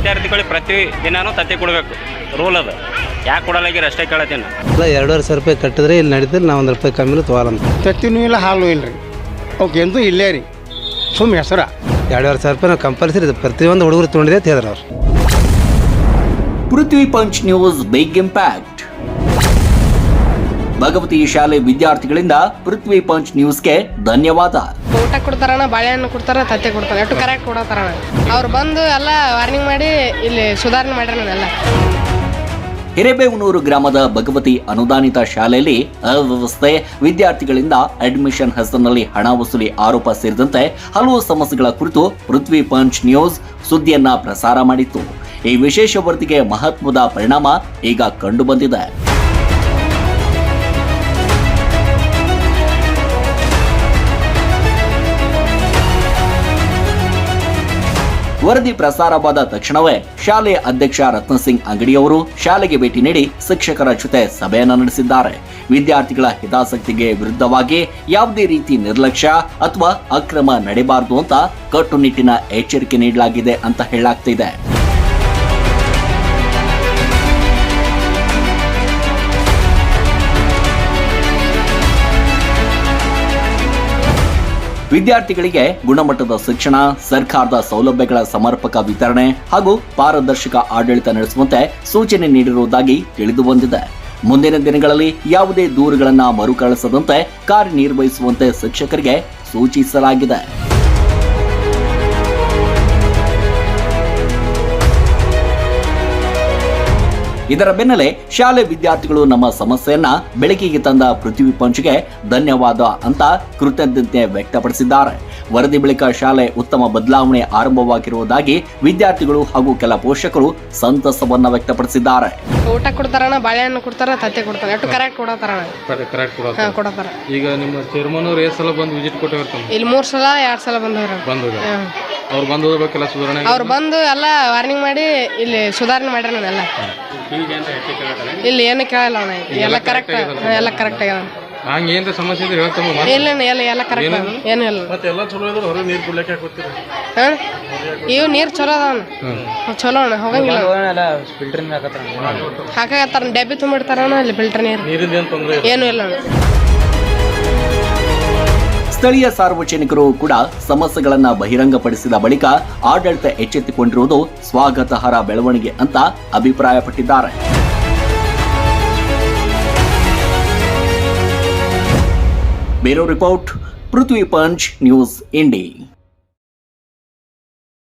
ವಿದ್ಯಾರ್ಥಿಗಳಿಗೆ ಪ್ರತಿ ದಿನಾನೂ ತತ್ತಿ ಕೊಡಬೇಕು, ರೂಲ್ ಅದು. ಯಾಕೆ ಕೊಡಲಾಗಿರ ಅಷ್ಟೇ ಕೇಳತ್ತೀನಿ. ಇಲ್ಲ 2,500 ರೂಪಾಯಿ ಕಟ್ಟಿದ್ರೆ ಇಲ್ಲಿ ನಡೀತಿಲ್ಲ, ನಾವು 1 ರೂಪಾಯಿ ಕಮ್ಮಿನೂ ತೊಗೊಳಂತ. ತತ್ತಿನೂ ಇಲ್ಲ, ಹಾಲು ಇಲ್ಲ ರೀ, ಓಕೆ ಎಂದೂ ಇಲ್ಲೇ ರೀ, ಸುಮ್ಮ ಹೆಸರ. 2,500 ರೂಪಾಯಿ ನಾವು ಕಂಪಲ್ಸರಿ ಪ್ರತಿಯೊಂದು ಹುಡುಗರು ತೊಗೊಂಡಿದೆ ಅಂತ ಹೇಳಿದ್ರು ಅವ್ರು. Prithvi punch news big impact. Bhagavathi ಶಾಲೆ ವಿದ್ಯಾರ್ಥಿಗಳಿಂದ ಪೃಥ್ವಿ ಪಂಚ್ ನ್ಯೂಸ್ಗೆ ಧನ್ಯವಾದ. ಊಟ ಕೊಡ್ತಾರಣ, ಬಾಳೆಹಣ್ಣು ಕೊಡ್ತಾರ, ತತ್ತೆ ಕೊಡ್ತಾರ, ಎಷ್ಟು ಕರೆಕ್ಟ್ ಕೊಡತಾರಣ. ಅವ್ರು ಬಂದು ಎಲ್ಲ ವಾರ್ನಿಂಗ್ ಮಾಡಿ ಇಲ್ಲಿ ಸುಧಾರಣೆ ಮಾಡ್ಯಾರ ಎಲ್ಲ. ಹಿರೇಬೇವನೂರು ಗ್ರಾಮದ ಭಗವತಿ ಅನುದಾನಿತ ಶಾಲೆಯಲ್ಲಿ ಅವ್ಯವಸ್ಥೆ, ವಿದ್ಯಾರ್ಥಿಗಳಿಂದ ಅಡ್ಮಿಷನ್ ಹೆಸರಿನಲ್ಲಿ ಹಣ ವಸೂಲಿ ಆರೋಪ ಸೇರಿದಂತೆ ಹಲವು ಸಮಸ್ಯೆಗಳ ಕುರಿತು ಪೃಥ್ವಿ ಪಂಚ್ ನ್ಯೂಸ್ ಸುದ್ದಿಯನ್ನ ಪ್ರಸಾರ ಮಾಡಿತ್ತು. ಈ ವಿಶೇಷ ವರದಿಗೆ ಮಹತ್ವದ ಪರಿಣಾಮ ಈಗ ಕಂಡುಬಂದಿದೆ. ವರದಿ ಪ್ರಸಾರವಾದ ತಕ್ಷಣವೇ ಶಾಲೆಯ ಅಧ್ಯಕ್ಷ ರತ್ನಸಿಂಗ್ ಅಂಗಡಿಯವರು ಶಾಲೆಗೆ ಭೇಟಿ ನೀಡಿ ಶಿಕ್ಷಕರ ಜೊತೆ ಸಭೆಯನ್ನು ನಡೆಸಿದ್ದಾರೆ. ವಿದ್ಯಾರ್ಥಿಗಳ ಹಿತಾಸಕ್ತಿಗೆ ವಿರುದ್ಧವಾಗಿ ಯಾವುದೇ ರೀತಿ ನಿರ್ಲಕ್ಷ್ಯ ಅಥವಾ ಅಕ್ರಮ ನಡೆಯಬಾರದು ಅಂತ ಕಟ್ಟುನಿಟ್ಟಿನ ಎಚ್ಚರಿಕೆ ನೀಡಲಾಗಿದೆ ಅಂತ ಹೇಳಲಾಗ್ತಿದೆ. ವಿದ್ಯಾರ್ಥಿಗಳಿಗೆ ಗುಣಮಟ್ಟದ ಶಿಕ್ಷಣ, ಸರ್ಕಾರದ ಸೌಲಭ್ಯಗಳ ಸಮರ್ಪಕ ವಿತರಣೆ ಹಾಗೂ ಪಾರದರ್ಶಕ ಆಡಳಿತ ನಡೆಸುವಂತೆ ಸೂಚನೆ ನೀಡಿರುವುದಾಗಿ ತಿಳಿದು ಬಂದಿದೆ. ಮುಂದಿನ ದಿನಗಳಲ್ಲಿ ಯಾವುದೇ ದೂರುಗಳನ್ನು ಮರುಕಳಿಸದಂತೆ ಕಾರ್ಯನಿರ್ವಹಿಸುವಂತೆ ಶಿಕ್ಷಕರಿಗೆ ಸೂಚಿಸಲಾಗಿದೆ. ಇದರ ಬೆನ್ನಲ್ಲೇ ಶಾಲೆ ವಿದ್ಯಾರ್ಥಿಗಳು ನಮ್ಮ ಸಮಸ್ಯೆಯನ್ನ ಬೆಳಕಿಗೆ ತಂದ ಪೃಥ್ವಿ ಪಂಚ್ಗೆ ಧನ್ಯವಾದ ಅಂತ ಕೃತಜ್ಞತೆ ವ್ಯಕ್ತಪಡಿಸಿದ್ದಾರೆ. ವರದಿ ಬಳಿಕ ಶಾಲೆ ಉತ್ತಮ ಬದಲಾವಣೆ ಆರಂಭವಾಗಿರುವುದಾಗಿ ವಿದ್ಯಾರ್ಥಿಗಳು ಹಾಗೂ ಕೆಲ ಪೋಷಕರು ಸಂತಸವನ್ನ ವ್ಯಕ್ತಪಡಿಸಿದ್ದಾರೆ. ಊಟ ಕೊಡ್ತಾರಣ, ಬಾಳೆಹಣ್ಣು ಕೊಡ್ತಾರ, ತತ್ತೆ ಕೊಡ್ತಾರ, ಎಷ್ಟು ಕರೆಕ್ಟ್ ಕೊಡತಾರಣ. ಕೊಡತಾರ. ಈಗ ನಿಮ್ಮ ಚೇರ್ಮನ್ ಅವ್ರು ಎಷ್ಟು ಸಲ ಬಂದು ವಿಸಿಟ್ ಕೊಟ್ಟಿರ್ತಾರೆ? ಇಲ್ಲಿ 3 ಸಲ 2 ಸಲ ಬಂದವ್ರ. ಅವ್ರು ಬಂದೋದಕ್ಕೆಲ್ಲ ಸುಧಾರಣೆ, ಅವ್ರು ಬಂದು ಎಲ್ಲ ವಾರ್ನಿಂಗ್ ಮಾಡಿ ಇಲ್ಲಿ ಸುಧಾರಣೆ ಮಾಡ್ಯಾರ ಎಲ್ಲ. ಇಲ್ಲಿ ಏನು ಕೇಳಲ್ಲ ಅಣ್ಣ, ಎಲ್ಲ ಕರೆಕ್ಟ್, ಎಲ್ಲ ಕರೆಕ್ಟ್ ಆಗ್ಯಾವ. ಹಂಗೆ ಏನ್ರ ಸಮಸ್ಯೆ ಇದ್ರೆ ಹೇಳ್ತಮ್ಮ. ಇಲ್ಲ ಎಲ್ಲ ಕರೆಕ್ಟ್, ಏನು ಇಲ್ಲ. ಮತ್ತೆ ಎಲ್ಲ ಚಲೋ ಇದ್ರೆ ಹೊರಗೆ ನೀರು ಕುಡ್ಲಿಕ್ಕೆ ಹಾಕ್ಬಿಡ್ತೀರಿ? ಇವು ನೀರು ಚಲೋ ಅದಾವಣ್ಣ, ಚಲೋ ಅಣ್ಣ, ಹೋಗಂಗಿಲ್ಲ. ಹಾಕಾಗತ್ತಾರ, ಡಬ್ಬಿ ತುಂಬಿಡ್ತಾರಣ್ಣ ಇಲ್ಲಿ ಫಿಲ್ಟರ್ ನೀರು. ನೀರಿಂದ ಏನು ತೊಂದರೆ ಏನು ಇಲ್ಲ ಅಣ್ಣ. ಸ್ಥಳೀಯ ಸಾರ್ವಜನಿಕರು ಕೂಡ ಸಮಸ್ಯೆಗಳನ್ನ ಬಹಿರಂಗಪಡಿಸಿದ ಬಳಿಕ ಆಡಳಿತ ಎಚ್ಚೆತ್ತುಕೊಂಡಿರುವುದು ಸ್ವಾಗತಾರ್ಹ ಬೆಳವಣಿಗೆ ಅಂತ ಅಭಿಪ್ರಾಯಪಟ್ಟಿದ್ದಾರೆ. ಬ್ಯೂರೋ ರಿಪೋರ್ಟ್, ಪೃಥ್ವಿ ಪಂಚ್ ನ್ಯೂಸ್ ಇಂಡಿ.